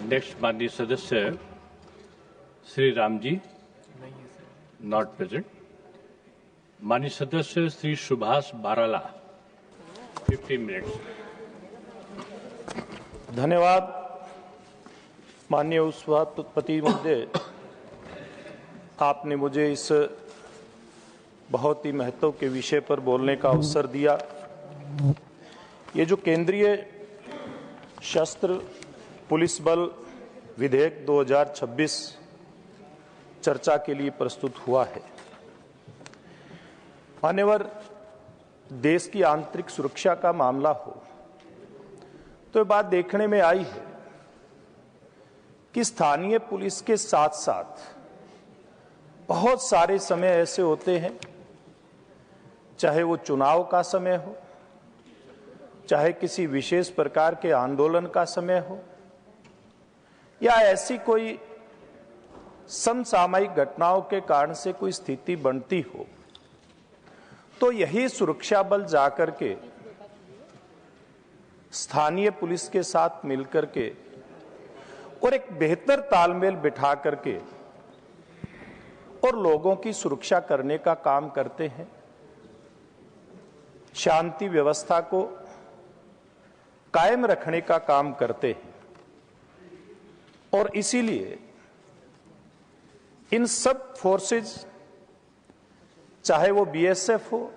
Next माननीय सदस्य Shri Ram ji, not present. माननीय सदस्य श्री सुभाष बाराला, 15 मिनट्स। धन्यवाद माननीय उपसभापति महोदय, आपने मुझे इस बहुत ही महत्व के विषय पर बोलने का अवसर दिया। ये जो केंद्रीय सशस्त्र पुलिस बल विधेयक 2026 चर्चा के लिए प्रस्तुत हुआ है। मान्यवर, देश की आंतरिक सुरक्षा का मामला हो तो ये बात देखने में आई है कि स्थानीय पुलिस के साथ साथ बहुत सारे समय ऐसे होते हैं, चाहे वो चुनाव का समय हो, चाहे किसी विशेष प्रकार के आंदोलन का समय हो, या ऐसी कोई समसामयिक घटनाओं के कारण से कोई स्थिति बनती हो, तो यही सुरक्षा बल जाकर के स्थानीय पुलिस के साथ मिलकर के और एक बेहतर तालमेल बिठा करके और लोगों की सुरक्षा करने का काम करते हैं, शांति व्यवस्था को कायम रखने का काम करते हैं। और इसीलिए इन सब फोर्सेज, चाहे वो बीएसएफ हो,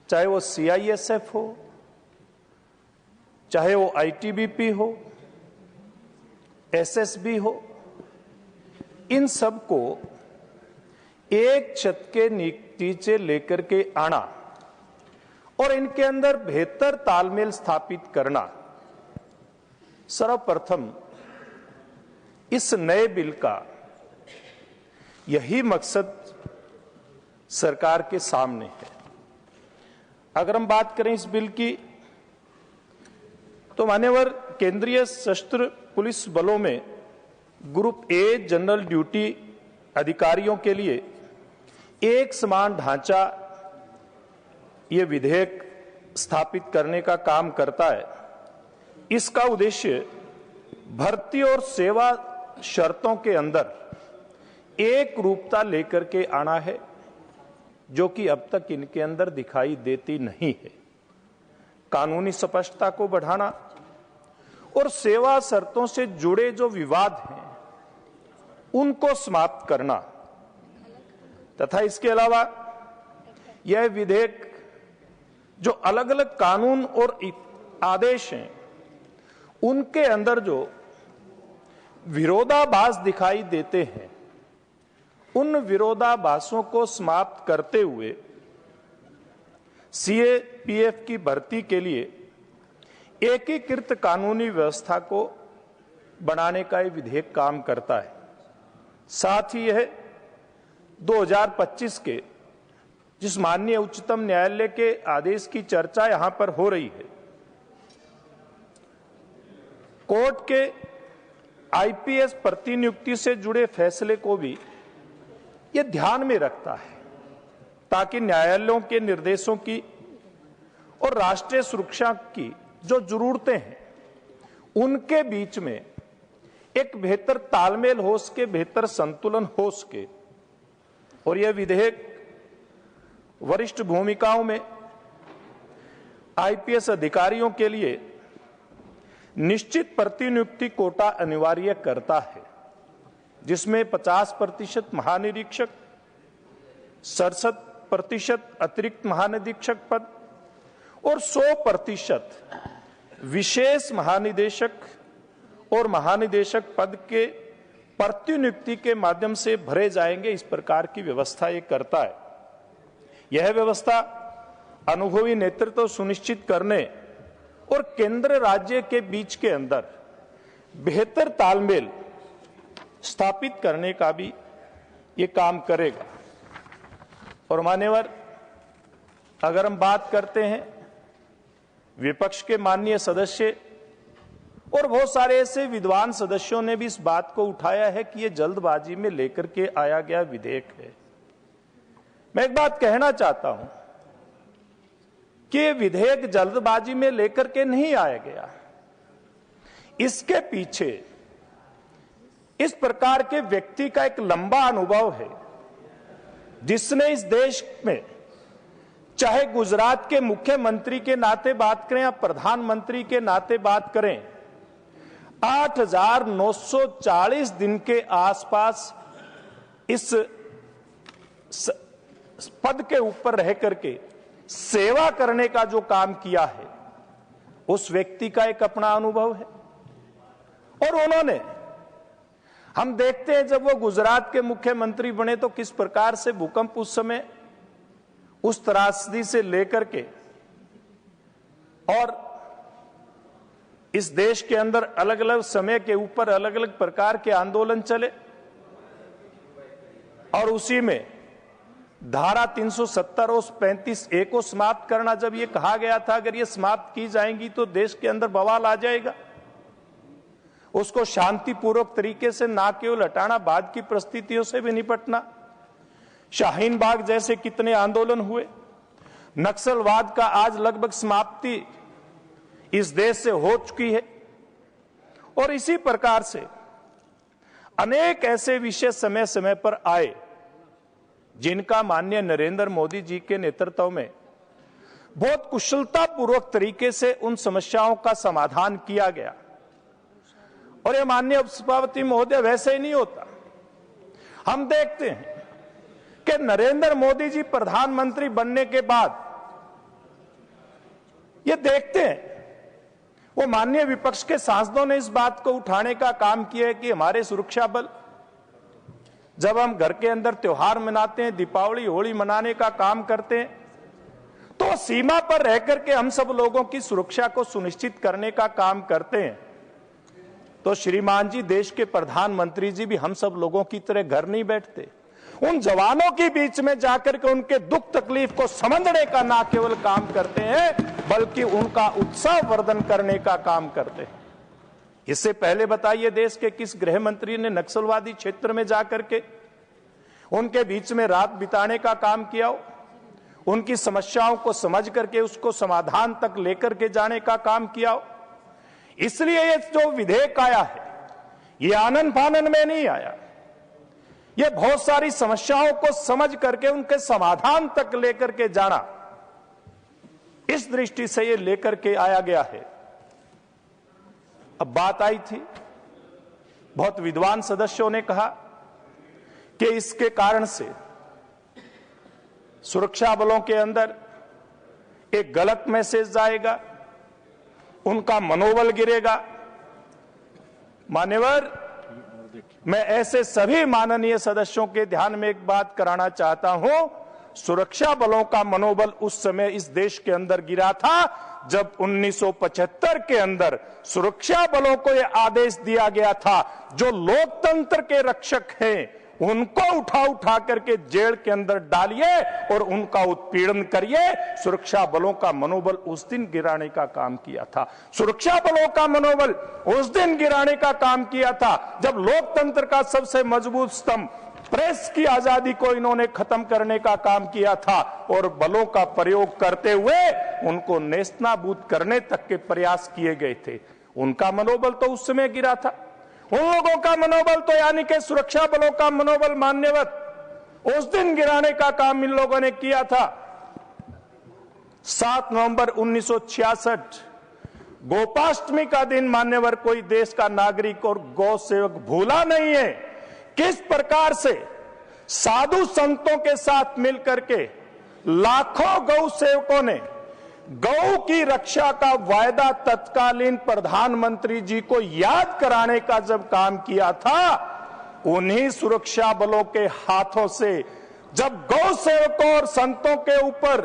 चाहे वो सीआईएसएफ हो, चाहे वो आईटीबीपी हो, एसएसबी हो, इन सब को एक छत के नीचे लेकर के आना और इनके अंदर बेहतर तालमेल स्थापित करना सर्वप्रथम इस नए बिल का यही मकसद सरकार के सामने है। अगर हम बात करें इस बिल की, तो मान्यवर, केंद्रीय सशस्त्र पुलिस बलों में ग्रुप ए जनरल ड्यूटी अधिकारियों के लिए एक समान ढांचा ये विधेयक स्थापित करने का काम करता है। इसका उद्देश्य भर्ती और सेवा शर्तों के अंदर एक रूपता लेकर के आना है, जो कि अब तक इनके अंदर दिखाई देती नहीं है। कानूनी स्पष्टता को बढ़ाना और सेवा शर्तों से जुड़े जो विवाद हैं उनको समाप्त करना, तथा इसके अलावा यह विधेयक जो अलग अलग कानून और आदेश हैं उनके अंदर जो विरोधाभास दिखाई देते हैं, उन विरोधाभासों को समाप्त करते हुए सीएपीएफ की भर्ती के लिए एकीकृत कानूनी व्यवस्था को बनाने का यह विधेयक काम करता है। साथ ही यह 2025 के जिस माननीय उच्चतम न्यायालय के आदेश की चर्चा यहां पर हो रही है, कोर्ट के आईपीएस प्रतिनियुक्ति से जुड़े फैसले को भी यह ध्यान में रखता है, ताकि न्यायालयों के निर्देशों की और राष्ट्रीय सुरक्षा की जो जरूरतें हैं उनके बीच में एक बेहतर तालमेल हो सके, बेहतर संतुलन हो सके। और यह विधेयक वरिष्ठ भूमिकाओं में आईपीएस अधिकारियों के लिए निश्चित प्रतिनियुक्ति कोटा अनिवार्य करता है, जिसमें 50% महानिरीक्षक, 67% अतिरिक्त महानिरीक्षक पद और 100% विशेष महानिदेशक और महानिदेशक पद के प्रतिनियुक्ति के माध्यम से भरे जाएंगे। इस प्रकार की व्यवस्था ये करता है। यह व्यवस्था अनुभवी नेतृत्व सुनिश्चित करने और केंद्र राज्य के बीच के अंदर बेहतर तालमेल स्थापित करने का भी ये काम करेगा। और मान्यवर, अगर हम बात करते हैं विपक्ष के माननीय सदस्य और बहुत सारे ऐसे विद्वान सदस्यों ने भी इस बात को उठाया है कि यह जल्दबाजी में लेकर के आया गया विधेयक है। मैं एक बात कहना चाहता हूं कि विधेयक जल्दबाजी में लेकर के नहीं आया गया। इसके पीछे इस प्रकार के व्यक्ति का एक लंबा अनुभव है, जिसने इस देश में चाहे गुजरात के मुख्यमंत्री के नाते बात करें या प्रधानमंत्री के नाते बात करें, 8,940 दिन के आसपास इस पद के ऊपर रह करके सेवा करने का जो काम किया है, उस व्यक्ति का एक अपना अनुभव है। और उन्होंने, हम देखते हैं जब वो गुजरात के मुख्यमंत्री बने तो किस प्रकार से भूकंप उस समय उस त्रासदी से लेकर के और इस देश के अंदर अलग अलग समय के ऊपर अलग अलग प्रकार के आंदोलन चले, और उसी में धारा 370 और 35A को समाप्त करना, जब ये कहा गया था अगर ये समाप्त की जाएंगी तो देश के अंदर बवाल आ जाएगा, उसको शांतिपूर्वक तरीके से ना केवल हटाना, बाद की परिस्थितियों से भी निपटना। शाहीन बाग जैसे कितने आंदोलन हुए, नक्सलवाद का आज लगभग समाप्ति इस देश से हो चुकी है। और इसी प्रकार से अनेक ऐसे विषय समय समय पर आए जिनका माननीय नरेंद्र मोदी जी के नेतृत्व में बहुत कुशलता पूर्वक तरीके से उन समस्याओं का समाधान किया गया। और ये माननीय उपसभापति महोदय, वैसे ही नहीं होता। हम देखते हैं कि नरेंद्र मोदी जी प्रधानमंत्री बनने के बाद ये देखते हैं, वो माननीय विपक्ष के सांसदों ने इस बात को उठाने का काम किया है कि हमारे सुरक्षा बल, जब हम घर के अंदर त्योहार मनाते हैं, दीपावली होली मनाने का काम करते हैं, तो सीमा पर रह करके हम सब लोगों की सुरक्षा को सुनिश्चित करने का काम करते हैं। तो श्रीमान जी, देश के प्रधानमंत्री जी भी हम सब लोगों की तरह घर नहीं बैठते, उन जवानों के बीच में जाकर के उनके दुख तकलीफ को समझने का ना केवल काम करते हैं, बल्कि उनका उत्साह वर्धन करने का काम करते हैं। इससे पहले बताइए, देश के किस गृह मंत्री ने नक्सलवादी क्षेत्र में जाकर के उनके बीच में रात बिताने का काम किया हो, उनकी समस्याओं को समझ करके उसको समाधान तक लेकर के जाने का काम किया हो। इसलिए ये जो विधेयक आया है, ये आनंद फानन में नहीं आया, ये बहुत सारी समस्याओं को समझ करके उनके समाधान तक लेकर के जाना, इस दृष्टि से ये लेकर के आया गया है। अब बात आई थी, बहुत विद्वान सदस्यों ने कहा कि इसके कारण से सुरक्षा बलों के अंदर एक गलत मैसेज जाएगा, उनका मनोबल गिरेगा। मान्यवर, मैं ऐसे सभी माननीय सदस्यों के ध्यान में एक बात कराना चाहता हूं, सुरक्षा बलों का मनोबल उस समय इस देश के अंदर गिरा था जब 1975 के अंदर सुरक्षा बलों को यह आदेश दिया गया था, जो लोकतंत्र के रक्षक हैं उनको उठा करके जेल के अंदर डालिए और उनका उत्पीड़न करिए। सुरक्षा बलों का मनोबल उस दिन गिराने का काम किया था। सुरक्षा बलों का मनोबल उस दिन गिराने का काम किया था जब लोकतंत्र का सबसे मजबूत स्तंभ प्रेस की आजादी को इन्होंने खत्म करने का काम किया था और बलों का प्रयोग करते हुए उनको नेस्तनाबूद करने तक के प्रयास किए गए थे। उनका मनोबल तो उस समय गिरा था। उन लोगों का मनोबल तो यानी कि सुरक्षा बलों का मनोबल मान्यवर उस दिन गिराने का काम इन लोगों ने किया था। 7 नवंबर 1966 गोपाष्टमी का दिन मान्यवर कोई देश का नागरिक और गौ सेवक भूला नहीं है। किस प्रकार से साधु संतों के साथ मिलकर के लाखों गौ सेवकों ने गौ की रक्षा का वायदा तत्कालीन प्रधानमंत्री जी को याद कराने का जब काम किया था, उन्हीं सुरक्षा बलों के हाथों से जब गौ सेवकों और संतों के ऊपर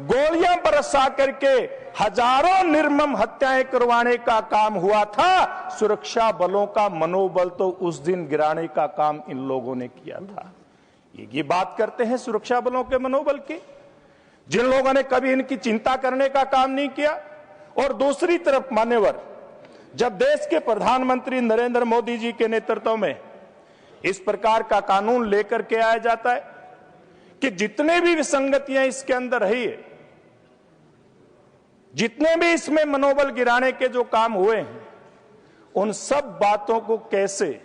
गोलियां बरसा करके हजारों निर्मम हत्याएं करवाने का काम हुआ था, सुरक्षा बलों का मनोबल तो उस दिन गिराने का काम इन लोगों ने किया था। ये बात करते हैं सुरक्षा बलों के मनोबल की, जिन लोगों ने कभी इनकी चिंता करने का काम नहीं किया। और दूसरी तरफ मान्यवर, जब देश के प्रधानमंत्री नरेंद्र मोदी जी के नेतृत्व में इस प्रकार का कानून लेकर के आया जाता है कि जितने भी विसंगतियां इसके अंदर रही है, जितने भी इसमें मनोबल गिराने के जो काम हुए हैं, उन सब बातों को कैसे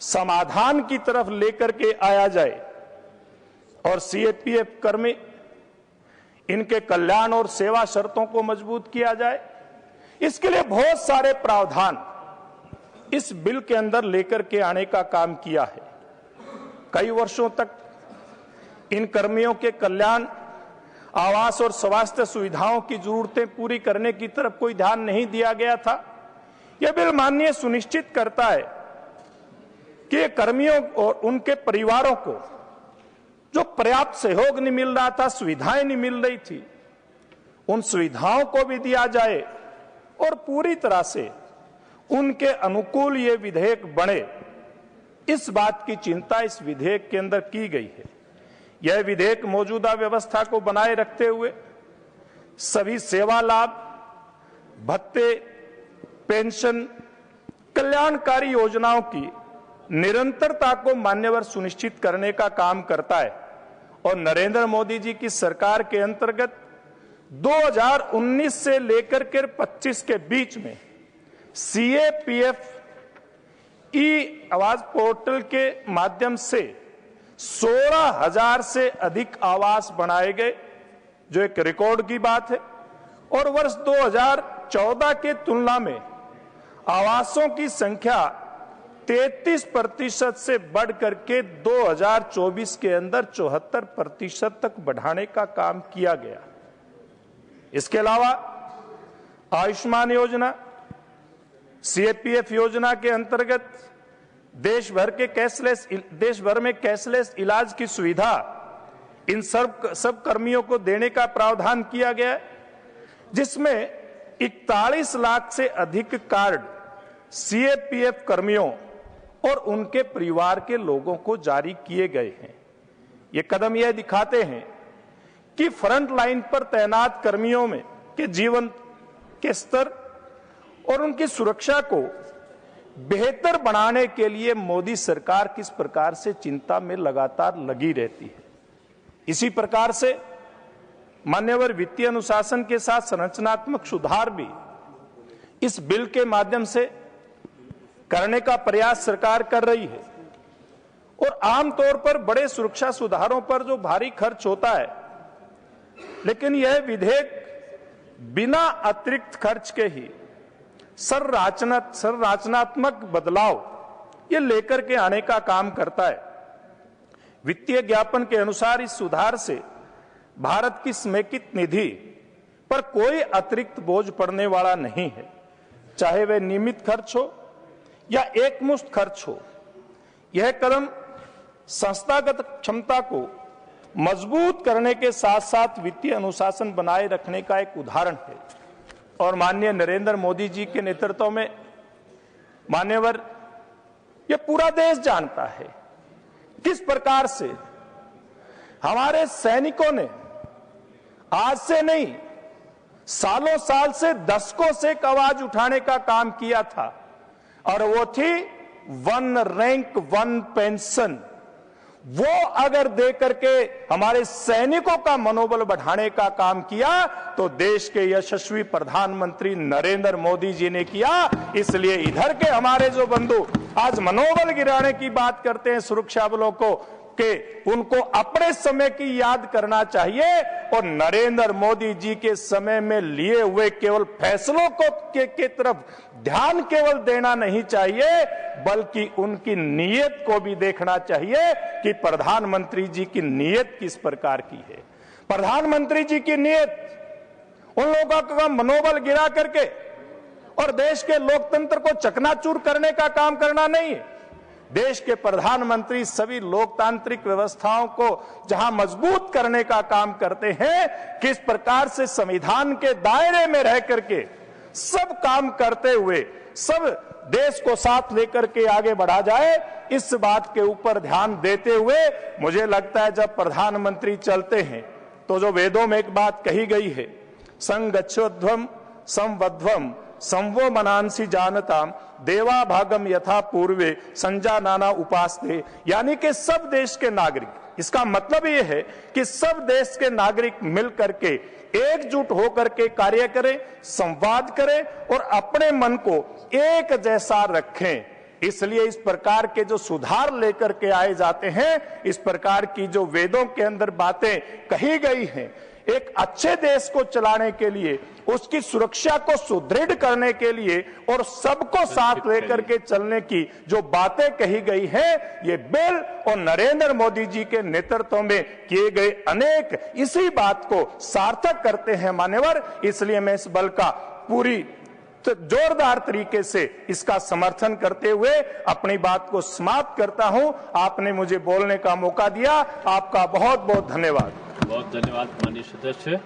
समाधान की तरफ लेकर के आया जाए और सीएपीएफ कर्मी इनके कल्याण और सेवा शर्तों को मजबूत किया जाए। इसके लिए बहुत सारे प्रावधान इस बिल के अंदर लेकर के आने का काम किया है। कई वर्षों तक इन कर्मियों के कल्याण, आवास और स्वास्थ्य सुविधाओं की जरूरतें पूरी करने की तरफ कोई ध्यान नहीं दिया गया था। यह बिल माननीय सुनिश्चित करता है कि ये कर्मियों और उनके परिवारों को जो पर्याप्त सहयोग नहीं मिल रहा था, सुविधाएं नहीं मिल रही थी, उन सुविधाओं को भी दिया जाए और पूरी तरह से उनके अनुकूल ये विधेयक बने, इस बात की चिंता इस विधेयक के अंदर की गई है। यह विधेयक मौजूदा व्यवस्था को बनाए रखते हुए सभी सेवा लाभ, भत्ते, पेंशन, कल्याणकारी योजनाओं की निरंतरता को मान्यवर सुनिश्चित करने का काम करता है और नरेंद्र मोदी जी की सरकार के अंतर्गत 2019 से लेकर के 25 के बीच में सीएपीएफ ई आवास पोर्टल के माध्यम से 16,000 से अधिक आवास बनाए गए, जो एक रिकॉर्ड की बात है। और वर्ष 2014 के तुलना में आवासों की संख्या 33% से बढ़ करके 2024 के अंदर 74% तक बढ़ाने का काम किया गया। इसके अलावा आयुष्मान योजना, सीएपीएफ योजना के अंतर्गत देश भर में कैशलेस इलाज की सुविधा इन सब कर्मियों को देने का प्रावधान किया गया है, जिसमें 41 लाख से अधिक कार्ड सीएपीएफ कर्मियों और उनके परिवार के लोगों को जारी किए गए हैं। ये कदम यह दिखाते हैं कि फ्रंट लाइन पर तैनात कर्मियों में के जीवन के स्तर और उनकी सुरक्षा को बेहतर बनाने के लिए मोदी सरकार किस प्रकार से चिंता में लगातार लगी रहती है। इसी प्रकार से मान्यवर वित्तीय अनुशासन के साथ संरचनात्मक सुधार भी इस बिल के माध्यम से करने का प्रयास सरकार कर रही है। और आमतौर पर बड़े सुरक्षा सुधारों पर जो भारी खर्च होता है, लेकिन यह विधेयक बिना अतिरिक्त खर्च के ही संरचनात्मक बदलाव ये लेकर के आने का काम करता है। वित्तीय ज्ञापन के अनुसार इस सुधार से भारत की समेकित निधि पर कोई अतिरिक्त बोझ पड़ने वाला नहीं है, चाहे वह नियमित खर्च हो या एकमुश्त खर्च हो। यह कदम संस्थागत क्षमता को मजबूत करने के साथ साथ वित्तीय अनुशासन बनाए रखने का एक उदाहरण है। और माननीय नरेंद्र मोदी जी के नेतृत्व में मान्यवर ये पूरा देश जानता है किस प्रकार से हमारे सैनिकों ने आज से नहीं, सालों साल से, दशकों से एक आवाज उठाने का काम किया था, और वो थी 1 रैंक 1 पेंशन। वो अगर दे करके हमारे सैनिकों का मनोबल बढ़ाने का काम किया तो देश के यशस्वी प्रधानमंत्री नरेंद्र मोदी जी ने किया। इसलिए इधर के हमारे जो बंधु आज मनोबल गिराने की बात करते हैं सुरक्षा बलों को, के उनको अपने समय की याद करना चाहिए और नरेंद्र मोदी जी के समय में लिए हुए केवल फैसलों को के तरफ ध्यान केवल देना नहीं चाहिए, बल्कि उनकी नीयत को भी देखना चाहिए कि प्रधानमंत्री जी की नीयत किस प्रकार की है। प्रधानमंत्री जी की नीयत उन लोगों का मनोबल गिरा करके और देश के लोकतंत्र को चकनाचूर करने का काम करना नहीं है। देश के प्रधानमंत्री सभी लोकतांत्रिक व्यवस्थाओं को जहां मजबूत करने का काम करते हैं, किस प्रकार से संविधान के दायरे में रह करके सब काम करते हुए सब देश को साथ लेकर के आगे बढ़ा जाए, इस बात के ऊपर ध्यान देते हुए मुझे लगता है जब प्रधानमंत्री चलते हैं तो जो वेदों में एक बात कही गई है, संगच्छध्वम संवध्वम संवो मनांसी जानताम देवा भागम यथा पूर्वे संजानाना उपासते, यानी कि सब देश के नागरिक, इसका मतलब यह है कि सब देश के नागरिक मिल करके एकजुट होकर के कार्य करें, संवाद करें और अपने मन को एक जैसा रखें। इसलिए इस प्रकार के जो सुधार लेकर के आए जाते हैं, इस प्रकार की जो वेदों के अंदर बातें कही गई हैं, एक अच्छे देश को चलाने के लिए, उसकी सुरक्षा को सुदृढ़ करने के लिए और सबको साथ लेकर के चलने की जो बातें कही गई हैं, ये बिल और नरेंद्र मोदी जी के नेतृत्व में किए गए अनेक इसी बात को सार्थक करते हैं मान्यवर। इसलिए मैं इस बल का पूरी तो जोरदार तरीके से इसका समर्थन करते हुए अपनी बात को समाप्त करता हूं। आपने मुझे बोलने का मौका दिया, आपका बहुत बहुत धन्यवाद। बहुत धन्यवाद माननीय सदस्य।